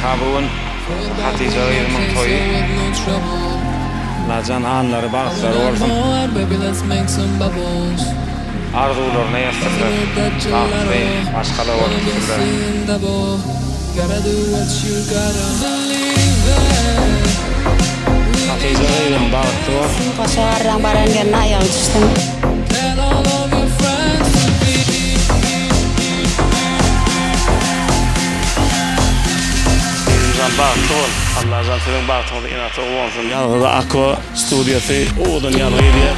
Kabun Hatice Gıyılmın toyu Lacan hanları bağıtları olsun Arzularına yastıklar Bağıt ve başkalı olsun Hatice Gıyılmın bağıtı olsun Pasaran baranggan na yang sistem Bağıtı ol Allah can senin bağıtını da inatı olsun Yalnız da Aqua Studio'su Oğudun yanı gidiyor